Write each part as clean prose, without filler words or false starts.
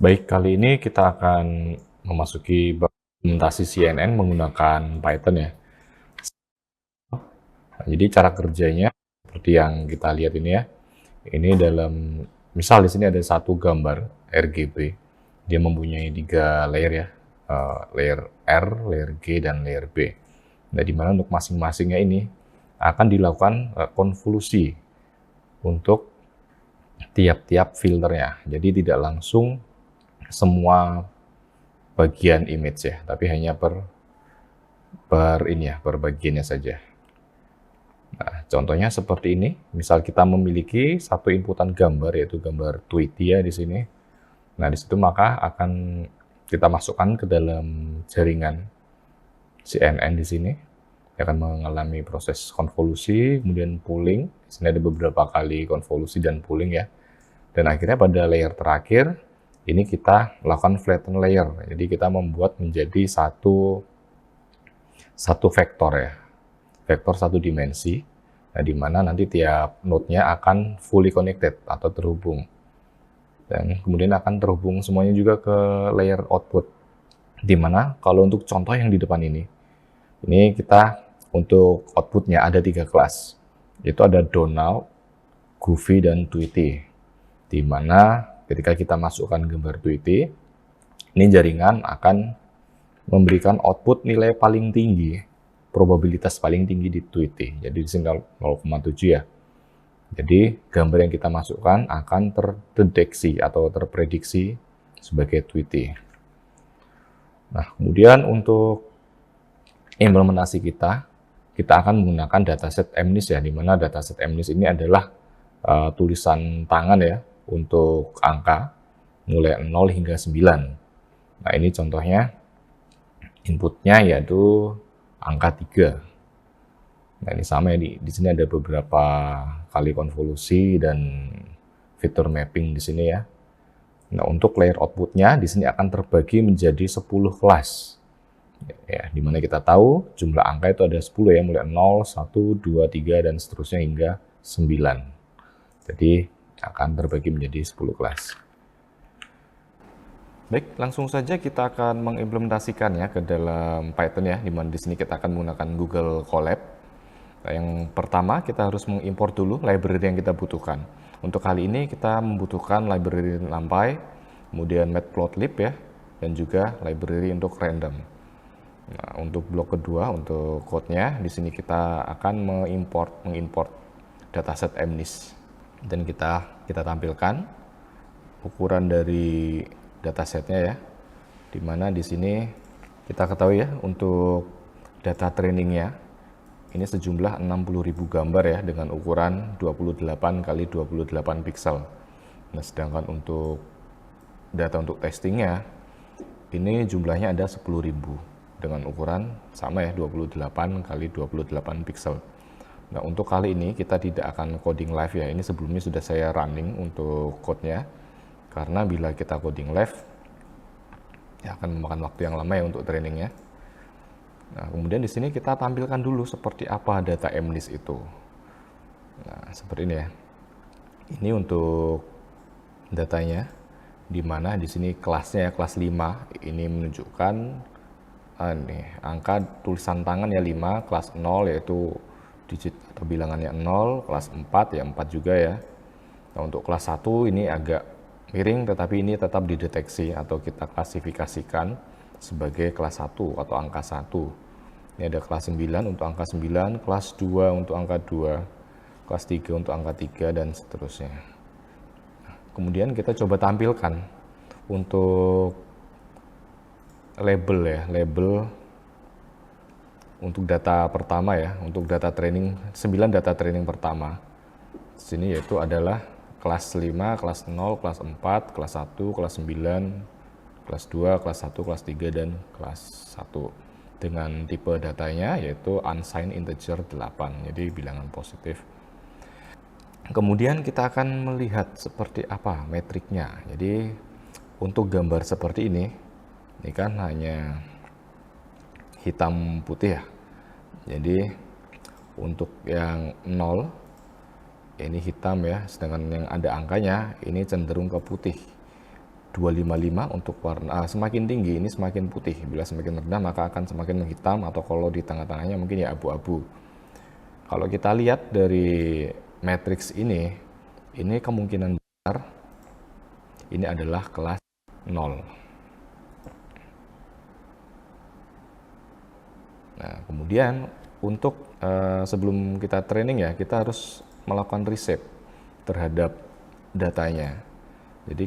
Baik, kali ini kita akan memasuki implementasi CNN menggunakan Python ya. Nah, jadi cara kerjanya seperti yang kita lihat ini ya. Ini dalam misal di sini ada satu gambar RGB. Dia mempunyai 3 layer ya. Layer R, layer G, dan layer B. Nah, di mana untuk masing-masingnya ini akan dilakukan konvolusi untuk tiap-tiap filternya. Jadi tidak langsung semua bagian image ya, tapi hanya per bagiannya saja. Nah, contohnya seperti ini. Misal kita memiliki satu inputan gambar, yaitu gambar Tweety ya di sini. Nah, di situ maka akan kita masukkan ke dalam jaringan CNN di sini. Dia akan mengalami proses konvolusi, kemudian pooling. Di sini ada beberapa kali konvolusi dan pooling ya. Dan akhirnya pada layer terakhir, ini kita lakukan flatten layer. Jadi kita membuat menjadi satu vektor ya, vektor satu dimensi, nah, di mana nanti tiap node-nya akan fully connected atau terhubung, dan kemudian akan terhubung semuanya juga ke layer output, di mana kalau untuk contoh yang di depan ini kita untuk outputnya ada 3 kelas, yaitu ada Donald, Goofy, dan Tweety, di mana ketika kita masukkan gambar Tweety, ini jaringan akan memberikan output nilai paling tinggi, probabilitas paling tinggi di Tweety. Jadi di sini 0,7 ya. Jadi gambar yang kita masukkan akan terdeteksi atau terprediksi sebagai Tweety. Nah, kemudian untuk implementasi kita akan menggunakan dataset MNIST ya, di mana dataset MNIST ini adalah tulisan tangan ya untuk angka mulai 0 hingga 9. Nah, ini contohnya inputnya yaitu angka 3. Nah, ini sama ya, di sini ada beberapa kali konvolusi dan fitur mapping di sini ya. Nah, untuk layer outputnya di sini akan terbagi menjadi 10 kelas. Ya, di mana kita tahu jumlah angka itu ada 10 ya, mulai 0, 1, 2, 3 dan seterusnya hingga 9. Jadi akan terbagi menjadi 10 kelas. Baik, langsung saja kita akan mengimplementasikannya ke dalam Python ya, di mana di sini kita akan menggunakan Google Colab. Nah, yang pertama kita harus mengimport dulu library yang kita butuhkan. Untuk kali ini kita membutuhkan library NumPy, kemudian Matplotlib ya, dan juga library untuk random. Nah, untuk blok kedua untuk code-nya di sini kita akan mengimport dataset MNIST, dan kita tampilkan ukuran dari datasetnya ya, dimana di sini kita ketahui ya untuk data trainingnya ini sejumlah 60.000 gambar ya dengan ukuran 28 kali 28 pixel. Nah, sedangkan untuk data untuk testingnya ini jumlahnya ada 10.000 dengan ukuran sama ya 28 kali 28 pixel. Nah, untuk kali ini kita tidak akan coding live ya, ini sebelumnya sudah saya running untuk code-nya. Karena bila kita coding live, ya akan memakan waktu yang lama ya untuk trainingnya. Nah, kemudian di sini kita tampilkan dulu seperti apa data MNIST itu. Nah, seperti ini ya. Ini untuk datanya, di mana di sini kelasnya ya, kelas 5. Ini menunjukkan angka tulisan tangan ya 5, kelas 0 yaitu digit atau bilangannya 0, kelas 4 ya 4 juga ya. Nah, untuk kelas 1 ini agak miring, tetapi ini tetap dideteksi atau kita klasifikasikan sebagai kelas 1 atau angka 1. Ini ada kelas 9 untuk angka 9, kelas 2 untuk angka 2, kelas 3 untuk angka 3, dan seterusnya. Kemudian kita coba tampilkan untuk label ya, label untuk data pertama ya, untuk data training, 9 data training pertama. Di sini yaitu adalah kelas 5, kelas 0, kelas 4, kelas 1, kelas 9, kelas 2, kelas 1, kelas 3, dan kelas 1. Dengan tipe datanya yaitu unsigned integer 8, jadi bilangan positif. Kemudian kita akan melihat seperti apa metriknya. Jadi untuk gambar seperti ini kan hanya hitam putih ya. Jadi untuk yang 0 ini hitam ya, sedangkan yang ada angkanya ini cenderung ke putih. 255 untuk warna semakin tinggi ini semakin putih, bila semakin rendah maka akan semakin menghitam, atau kalau di tengah-tengahnya mungkin ya abu-abu. Kalau kita lihat dari matriks ini kemungkinan besar ini adalah kelas 0. Nah, kemudian untuk sebelum kita training ya, kita harus melakukan reset terhadap datanya. Jadi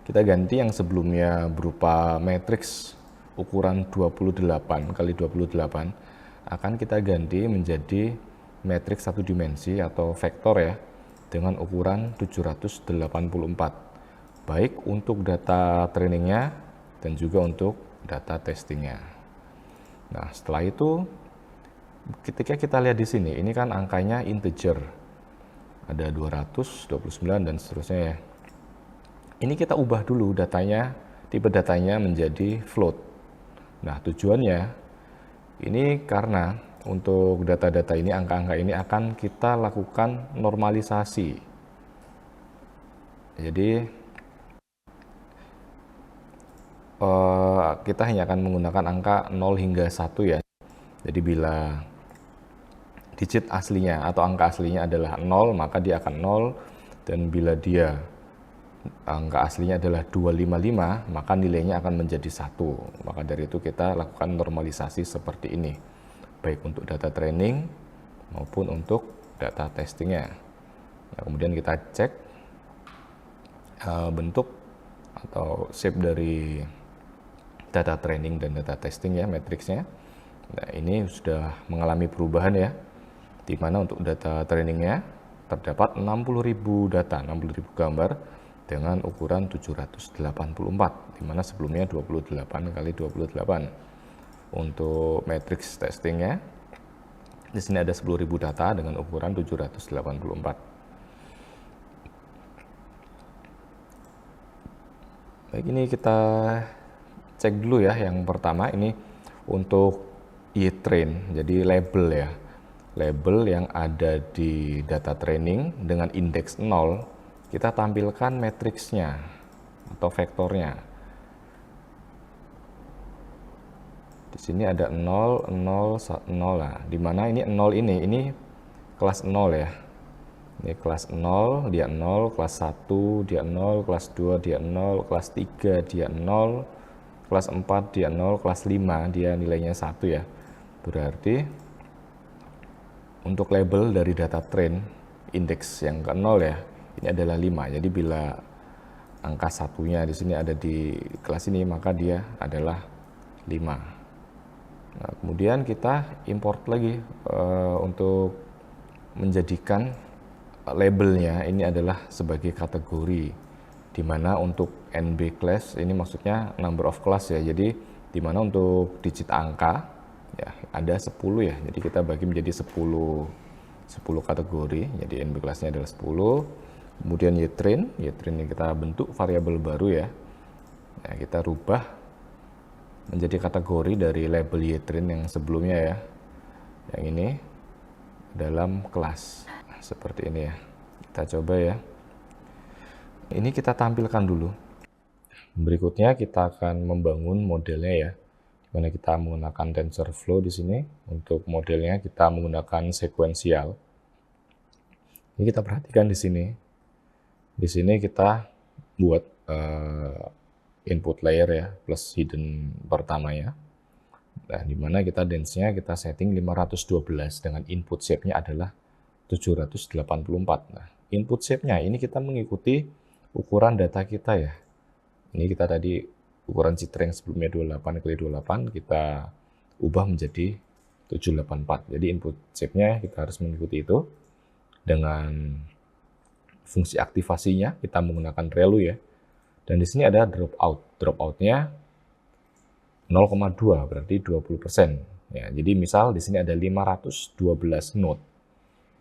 kita ganti yang sebelumnya berupa matriks ukuran 28 kali 28 akan kita ganti menjadi matriks satu dimensi atau vektor ya, dengan ukuran 784, baik untuk data trainingnya dan juga untuk data testingnya. Nah, setelah itu ketika kita lihat di sini, ini kan angkanya integer, ada 229 dan seterusnya ya. Ini kita ubah dulu datanya, tipe datanya menjadi float. Nah, tujuannya ini karena untuk data-data ini, angka-angka ini akan kita lakukan normalisasi. Jadi kita hanya akan menggunakan angka 0 hingga 1 ya. Jadi bila digit aslinya atau angka aslinya adalah 0, maka dia akan 0. Dan bila dia angka aslinya adalah 255, maka nilainya akan menjadi 1. Maka dari itu kita lakukan normalisasi seperti ini, baik untuk data training maupun untuk data testingnya. Nah, kemudian kita cek bentuk atau shape dari data training dan data testing ya, matriksnya. Nah, ini sudah mengalami perubahan ya, di mana untuk data trainingnya terdapat 60.000 data, 60.000 gambar dengan ukuran 784, di mana sebelumnya 28 kali 28. Untuk matriks testingnya, di sini ada 10.000 data dengan ukuran 784. Baik, ini kita cek dulu ya. Yang pertama ini untuk Y-train, jadi label ya. Label yang ada di data training dengan indeks 0, kita tampilkan matriksnya atau vektornya. Di sini ada 0, 0, 0 lah. Di mana ini 0 ini kelas 0 ya. Ini kelas 0, dia 0, kelas 1, dia 0, kelas 2, dia 0, kelas 3, dia 0, kelas 4, dia 0, kelas 5, dia nilainya 1 ya. Berarti untuk label dari data train, indeks yang ke 0 ya, ini adalah 5. Jadi bila angka satunya di sini ada di kelas ini, maka dia adalah 5. Nah, kemudian kita import lagi untuk menjadikan labelnya ini adalah sebagai kategori, di mana untuk NB class ini maksudnya number of class ya. Jadi di mana untuk digit angka ya ada 10 ya. Jadi kita bagi menjadi 10 kategori. Jadi NB class-nya adalah 10. Kemudian Y-train ini kita bentuk variabel baru ya. Nah, kita rubah menjadi kategori dari label Y-train yang sebelumnya ya. Yang ini dalam kelas. Nah, seperti ini ya. Kita coba ya. Ini kita tampilkan dulu. Berikutnya kita akan membangun modelnya ya. Dimana kita menggunakan TensorFlow di sini. Untuk modelnya kita menggunakan sekuensial. Ini kita perhatikan di sini. Di sini kita buat input layer ya, plus hidden pertamanya. Nah, dimana kita dense-nya kita setting 512 dengan input shape-nya adalah 784. Nah, input shape-nya ini kita mengikuti ukuran data kita ya. Ini kita tadi ukuran citra yang sebelumnya 28 kali 28 kita ubah menjadi 784. Jadi input shape-nya kita harus mengikuti itu. Dengan fungsi aktivasinya kita menggunakan relu ya. Dan di sini ada dropout. Dropout-nya 0,2 berarti 20%. Ya, jadi misal di sini ada 512 node.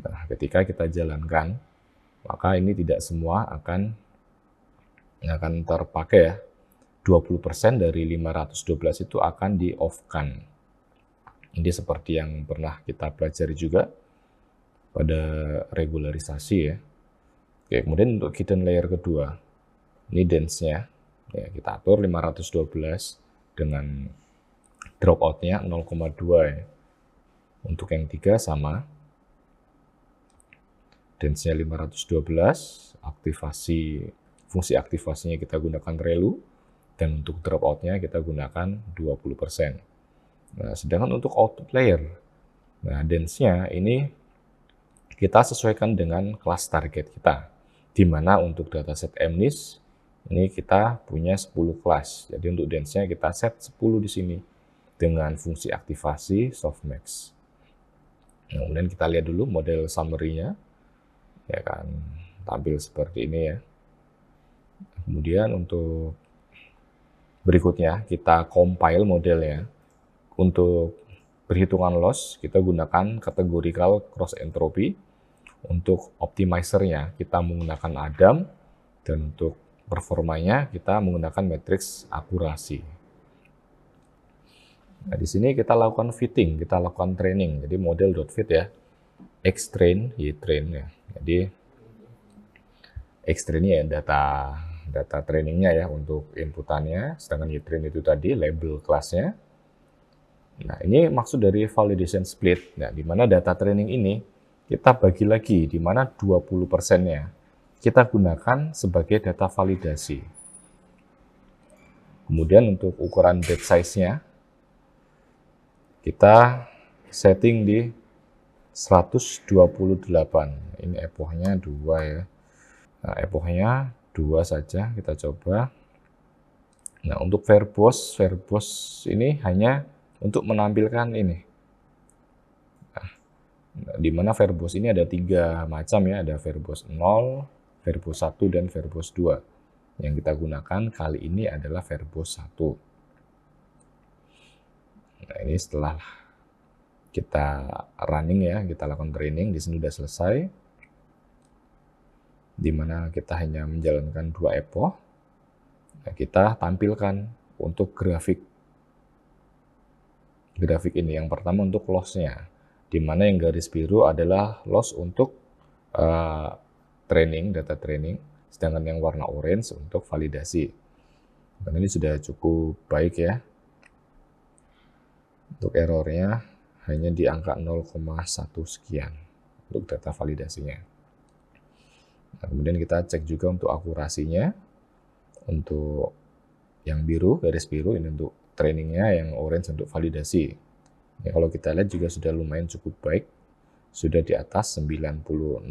Nah, ketika kita jalankan, maka ini tidak semua akan terpakai ya. 20% dari 512 itu akan di-off-kan. Ini seperti yang pernah kita pelajari juga pada regularisasi ya. Oke, kemudian untuk hidden layer kedua. Ini densnya, ya, kita atur 512 dengan dropoutnya 0,2 ya. Untuk yang 3 sama, densnya 512, aktivasi fungsi aktivasinya kita gunakan relu, dan untuk dropoutnya kita gunakan 20%. Nah, sedangkan untuk output layer, nah densnya ini kita sesuaikan dengan kelas target kita, di mana untuk dataset MNIST ini kita punya 10 kelas. Jadi untuk densnya kita set 10 di sini dengan fungsi aktivasi softmax. Nah, kemudian kita lihat dulu model summary-nya, ya kan, tampil seperti ini ya. Kemudian untuk berikutnya kita compile modelnya. Untuk perhitungan loss kita gunakan categorical cross entropy. Untuk optimizer-nya kita menggunakan ADAM, dan untuk performanya kita menggunakan matriks akurasi. Nah, di sini kita lakukan fitting, kita lakukan training. Jadi model.fit ya. X-train, Y-train ya. Jadi X-train ya data trainingnya ya untuk inputannya, sedangkan Y-train itu tadi label kelasnya. Nah, ini maksud dari validation split. Nah, di mana data training ini kita bagi lagi, di mana 20%-nya kita gunakan sebagai data validasi. Kemudian untuk ukuran batch size-nya, kita setting di 128. Ini epochnya 2 ya. Nah, epochnya 2 saja, kita coba. Nah, untuk verbose ini hanya untuk menampilkan ini. Di mana verbose ini ada 3 macam ya, ada verbose 0, verbose 1, dan verbose 2. Yang kita gunakan kali ini adalah verbose 1. Nah, ini setelah kita running ya, kita lakukan training, di sini sudah selesai. Di mana kita hanya menjalankan 2 epoch. Nah, kita tampilkan untuk grafik ini. Yang pertama untuk loss-nya, di mana yang garis biru adalah loss untuk data training, sedangkan yang warna orange untuk validasi. Dan ini sudah cukup baik ya. Untuk errornya hanya di angka 0,1 sekian untuk data validasinya. Nah, kemudian kita cek juga untuk akurasinya. Untuk yang biru, garis biru, ini untuk trainingnya, yang orange untuk validasi. Ya, kalau kita lihat juga sudah lumayan cukup baik, sudah di atas 96%.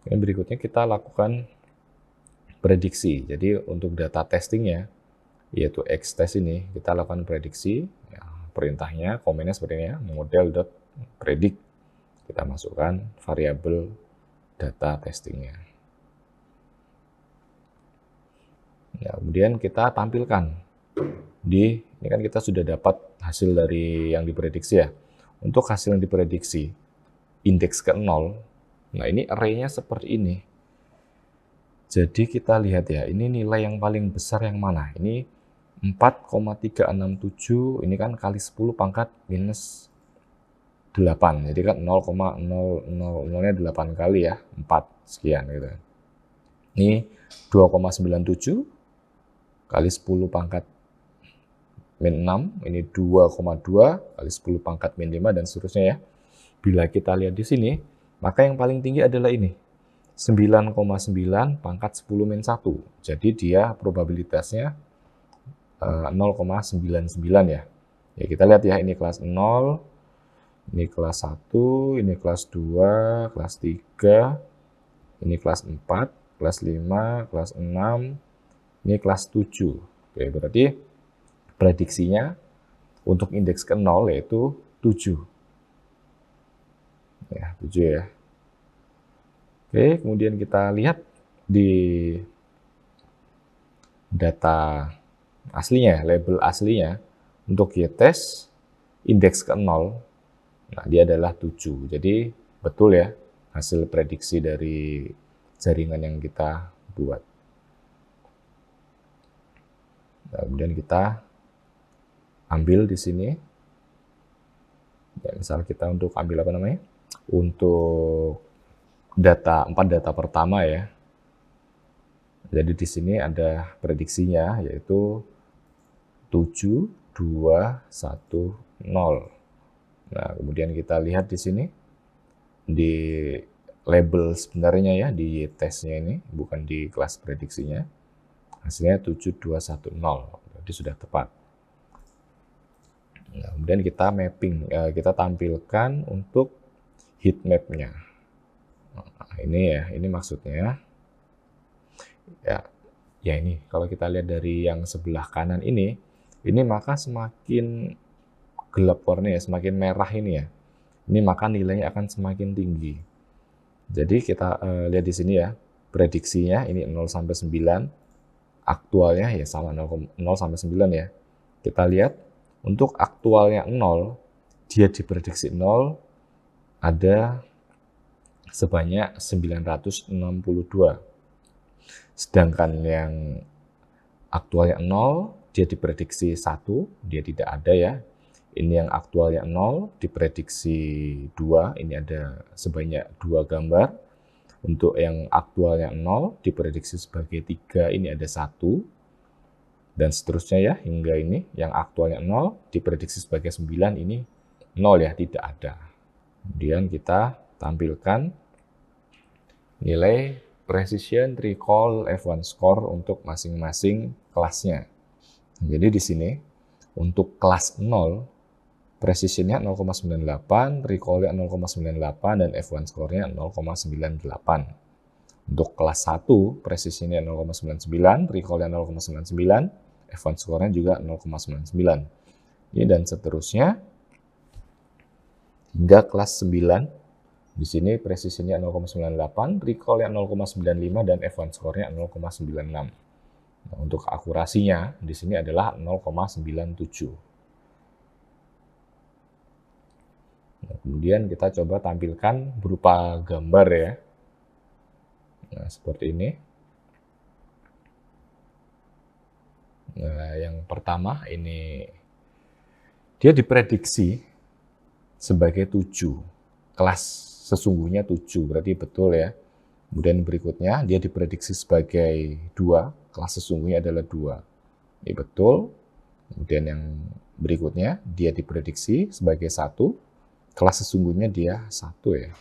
Yang berikutnya kita lakukan prediksi. Jadi untuk data testingnya, yaitu X-test ini, kita lakukan prediksi. Ya, perintahnya, komennya seperti ini ya, model.predict. Kita masukkan variabel data testingnya. Ya, kemudian kita tampilkan ini kan kita sudah dapat hasil dari yang diprediksi ya. Untuk hasil yang diprediksi, indeks ke 0, nah ini array-nya seperti ini. Jadi kita lihat ya, ini nilai yang paling besar yang mana? Ini 4,367, ini kan kali 10 pangkat minus 8. Jadi kan 0,000-nya 8 kali ya, 4 sekian gitu. Ini 2,97 kali 10 pangkat min 6, ini 2,2 kali 10 pangkat min 5, dan seterusnya ya. Bila kita lihat di sini, maka yang paling tinggi adalah ini, 9,9 pangkat 10 min 1. Jadi dia probabilitasnya 0,99 ya. Ya, kita lihat ya, ini kelas 0, ini kelas 1, ini kelas 2, kelas 3, ini kelas 4, kelas 5, kelas 6, ini kelas 7. Oke, berarti prediksinya untuk indeks ke 0 yaitu 7. Ya, 7 ya. Oke, kemudian kita lihat di data aslinya, label aslinya, untuk Y-test indeks ke 0, nah dia adalah 7. Jadi betul ya hasil prediksi dari jaringan yang kita buat. Nah, kemudian kita ambil di sini. Ya, misal kita untuk ambil apa namanya? Untuk data 4 data pertama ya. Jadi di sini ada prediksinya yaitu 7, 2, 1, 0. Nah, kemudian kita lihat di sini di label sebenarnya ya, di tesnya ini, bukan di kelas prediksinya. Hasilnya 7, 2, 1, 0. Jadi sudah tepat. Nah, kemudian kita mapping, kita tampilkan untuk heat map-nya. Nah, ini ya, ini maksudnya. Ya ini, kalau kita lihat dari yang sebelah kanan ini maka semakin gelap warnanya, semakin merah ini ya. Ini maka nilainya akan semakin tinggi. Jadi kita lihat di sini ya, prediksinya ini 0 sampai 9, aktualnya ya sama 0 sampai 9 ya. Kita lihat untuk aktualnya 0, dia diprediksi 0 ada sebanyak 962. Sedangkan yang aktualnya 0, dia diprediksi 1, dia tidak ada ya. Ini yang aktualnya 0, diprediksi 2, ini ada sebanyak 2 gambar. Untuk yang aktualnya 0, diprediksi sebagai 3, ini ada 1. Dan seterusnya ya, hingga ini. Yang aktualnya 0, diprediksi sebagai 9, ini 0 ya, tidak ada. Kemudian kita tampilkan nilai precision, recall, F1 score untuk masing-masing kelasnya. Jadi di sini, untuk kelas 0, precision-nya 0,98, recall-nya 0,98, dan F1 score-nya 0,98. Untuk kelas 1, precision-nya 0,99, recall-nya 0,99, F1 score-nya juga 0,99. Ini dan seterusnya, hingga kelas 9, di sini precision-nya 0,98, recall-nya 0,95, dan F1 score-nya 0,96. Nah, untuk akurasinya di sini adalah 0,97. Nah, kemudian kita coba tampilkan berupa gambar ya. Nah, seperti ini. Nah, yang pertama ini dia diprediksi sebagai 7. Kelas sesungguhnya 7, berarti betul ya. Kemudian berikutnya dia diprediksi sebagai 2, kelas sesungguhnya adalah 2. Ini betul. Kemudian yang berikutnya dia diprediksi sebagai 1, kelas sesungguhnya dia 1 ya.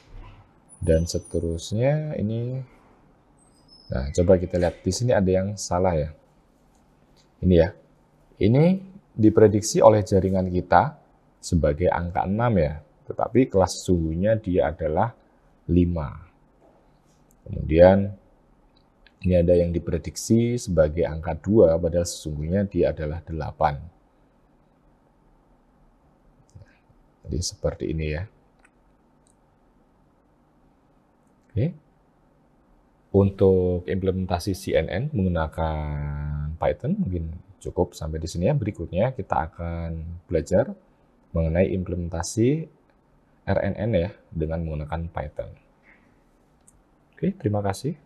Dan seterusnya ini. Nah, coba kita lihat di sini ada yang salah ya. Ini ya. Ini diprediksi oleh jaringan kita sebagai angka 6 ya. Tetapi kelas sesungguhnya dia adalah 5. Kemudian ini ada yang diprediksi sebagai angka 2, padahal sesungguhnya dia adalah 8. Jadi seperti ini ya. Oke. Untuk implementasi CNN menggunakan Python mungkin cukup sampai di sini ya. Berikutnya kita akan belajar mengenai implementasi RNN ya dengan menggunakan Python. Oke, terima kasih.